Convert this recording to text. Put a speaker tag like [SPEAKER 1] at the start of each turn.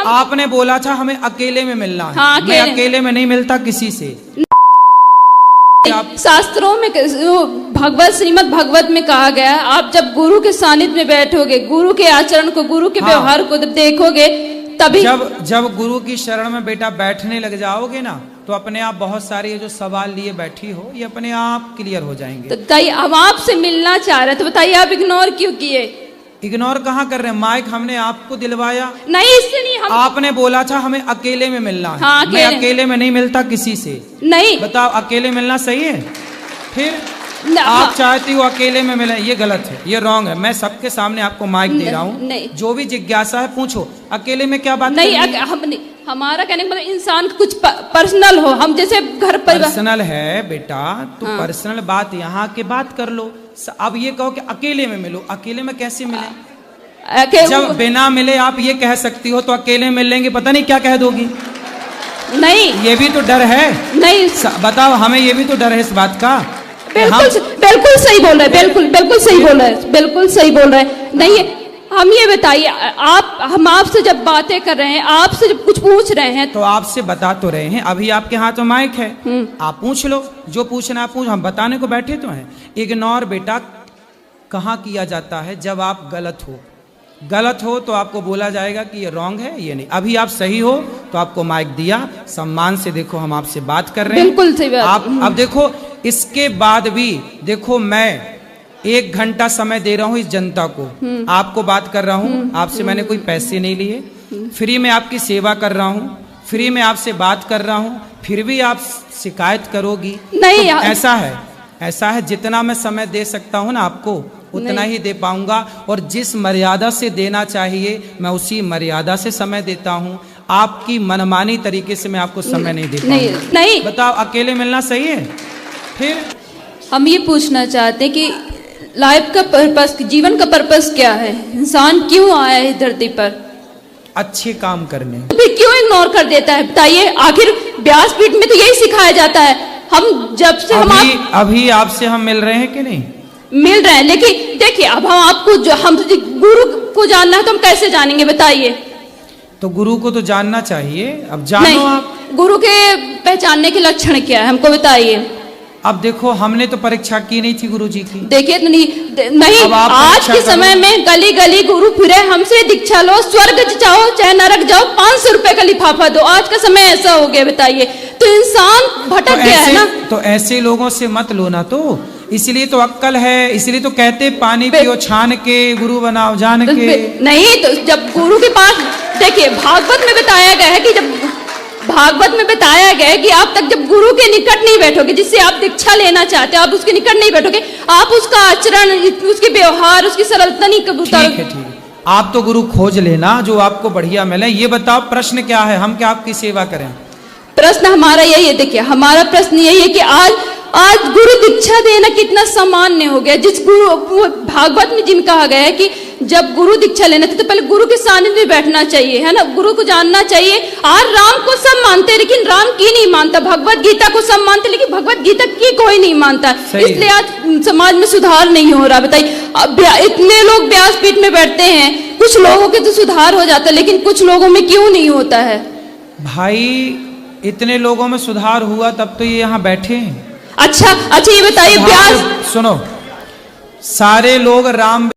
[SPEAKER 1] आपने बोला था हमें अकेले में मिलना है।
[SPEAKER 2] हाँ,
[SPEAKER 1] मैं अकेले में नहीं मिलता किसी से।
[SPEAKER 2] शास्त्रों में भगवत श्रीमद् भगवत में कहा गया है, आप जब गुरु के सानिध्य में बैठोगे, गुरु के आचरण को, गुरु के व्यवहार को देखोगे, तभी
[SPEAKER 1] जब गुरु की शरण में बेटा बैठने लग जाओगे ना, तो अपने आप बहुत सारे ये जो सवाल लिए बैठी हो, ये अपने आप क्लियर हो जाएंगे।
[SPEAKER 2] तो बताइए, हम आपसे मिलना चाह रहे, तो बताइए आप इग्नोर क्यों किए?
[SPEAKER 1] इग्नोर कहाँ कर रहे हैं? माइक हमने आपको दिलवाया
[SPEAKER 2] नहीं, इससे नहीं।
[SPEAKER 1] आपने बोला था हमें अकेले में मिलना है।
[SPEAKER 2] हाँ,
[SPEAKER 1] मैं अकेले में नहीं मिलता किसी से।
[SPEAKER 2] नहीं,
[SPEAKER 1] बताओ अकेले मिलना सही है? फिर आप चाहती हो अकेले में मिले, ये गलत है, ये रॉन्ग है। मैं सबके सामने आपको माइक दे रहा हूँ, जो भी जिज्ञासा है पूछो। अकेले में क्या बात
[SPEAKER 2] नहीं, हमारा कहने का मतलब इंसान कुछ पर्सनल हो, हम जैसे घर पर
[SPEAKER 1] पर्सनल है बेटा, तो पर्सनल बात यहाँ के बात कर लो। अब ये कहो कि अकेले में मिलो, अकेले में कैसे मिले? जब बिना मिले आप ये कह सकती हो, तो अकेले मिल लेंगे पता नहीं क्या कह दोगी।
[SPEAKER 2] नहीं, ये
[SPEAKER 1] भी तो डर है। नहीं बताओ, हमें ये भी तो डर है इस बात का।
[SPEAKER 2] बिल्कुल सही बोल रहे, बिल्कुल सही बोल रहे, बिल्कुल सही बोल रहे। नहीं, हम ये बताइए, हम आपसे जब बातें कर रहे हैं, आपसे जब कुछ पूछ रहे हैं,
[SPEAKER 1] तो आपसे बता तो रहे हैं। अभी आपके हाथ में माइक है, आप पूछ लो जो पूछना आप पूछ, हम बताने को बैठे तो हैं। इग्नोर बेटा कहाँ किया जाता है? जब आप गलत हो तो आपको बोला जाएगा कि ये रॉन्ग है, ये नहीं। अभी आप सही हो तो आपको माइक दिया, सम्मान से देखो हम आपसे बात कर रहे हैं।
[SPEAKER 2] बिल्कुल सही बात।
[SPEAKER 1] आप अब देखो, इसके बाद भी देखो, मैं 1 घंटा समय दे रहा हूँ इस जनता को, आपको बात कर रहा हूँ, आपसे मैंने कोई पैसे नहीं लिए, फ्री में आपकी सेवा कर रहा हूँ, फ्री में आपसे बात कर रहा हूँ, फिर भी आप शिकायत करोगी। नहीं, तो ऐसा है जितना मैं समय दे सकता हूँ ना आपको, उतना ही दे पाऊंगा, और जिस मर्यादा से देना चाहिए मैं उसी मर्यादा से समय देता हूँ। आपकी मनमानी तरीके से मैं आपको समय नहीं दे पाऊंगा। नहीं, बताओ अकेले मिलना सही है? फिर
[SPEAKER 2] हम ये पूछना चाहते हैं कि लाइफ का पर्पस, जीवन का पर्पस क्या है? इंसान क्यों आया है धरती पर?
[SPEAKER 1] अच्छे काम करने।
[SPEAKER 2] फिर क्यों इग्नोर कर देता है? बताइए, आखिर व्यासपीठ में तो यही सिखाया जाता है। हम जब से
[SPEAKER 1] अभी आपसे हम मिल रहे हैं कि नहीं?
[SPEAKER 2] मिल रहे हैं, लेकिन देखिए, अब हम आपको हम गुरु को जानना है तो हम कैसे जानेंगे? बताइए।
[SPEAKER 1] तो गुरु को तो जानना चाहिए, अब जानो आप।
[SPEAKER 2] गुरु के पहचानने के लक्षण क्या है, हमको बताइए।
[SPEAKER 1] अब देखो, हमने तो परीक्षा की नहीं थी गुरुजी की।
[SPEAKER 2] देखिए, नहीं, आज के समय में गली गली गुरु फिरे, हमसे दीक्षा लो, स्वर्ग जाओ चाहे नरक जाओ, 500 रुपए का लिफाफा दो। आज का समय ऐसा हो गया, बताइए। तो इंसान भटक गया है ना। तो
[SPEAKER 1] ऐसे लोगों से मत लो ना, तो इसलिए तो अक्कल है, इसलिए तो कहते पानी पियो छान के, गुरु बनाओ जान के।
[SPEAKER 2] नहीं, तो जब गुरु के पास, देखिए भागवत में बताया गया है कि आप तक जब गुरु के निकट नहीं बैठोगे, जिससे आप दीक्षा लेना चाहते हो, आप उसके निकट नहीं बैठोगे, आप उसका आचरण, उसके व्यवहार, उसकी सरलता नहीं कबूतर।
[SPEAKER 1] ठीक है, आप तो गुरु खोज लेना जो आपको बढ़िया मिले। ये बताओ प्रश्न क्या है, हम क्या आपकी सेवा करें?
[SPEAKER 2] प्रश्न हमारा यही है, देखिए हमारा प्रश्न यही है कि आज गुरु दीक्षा देना कितना सामान्य हो गया। जिस गुरु, भागवत में जिन कहा गया है कि जब गुरु दीक्षा लेना था तो पहले गुरु के सानिध्य में बैठना चाहिए, है ना, गुरु को जानना चाहिए। आज राम को सब मानते, लेकिन राम की नहीं मानता। भगवत गीता को सब मानते, लेकिन भगवत गीता की कोई नहीं मानता। इसलिए आज समाज में सुधार नहीं हो रहा। बताइए, अब इतने लोग व्यासपीठ में बैठते हैं, कुछ लोगों के तो सुधार हो जाता है, लेकिन कुछ लोगों में क्यों नहीं होता है?
[SPEAKER 1] भाई, इतने लोगों में सुधार हुआ तब तो ये यहाँ बैठे हैं।
[SPEAKER 2] अच्छा, ये बताइए,
[SPEAKER 1] सुनो, सारे लोग राम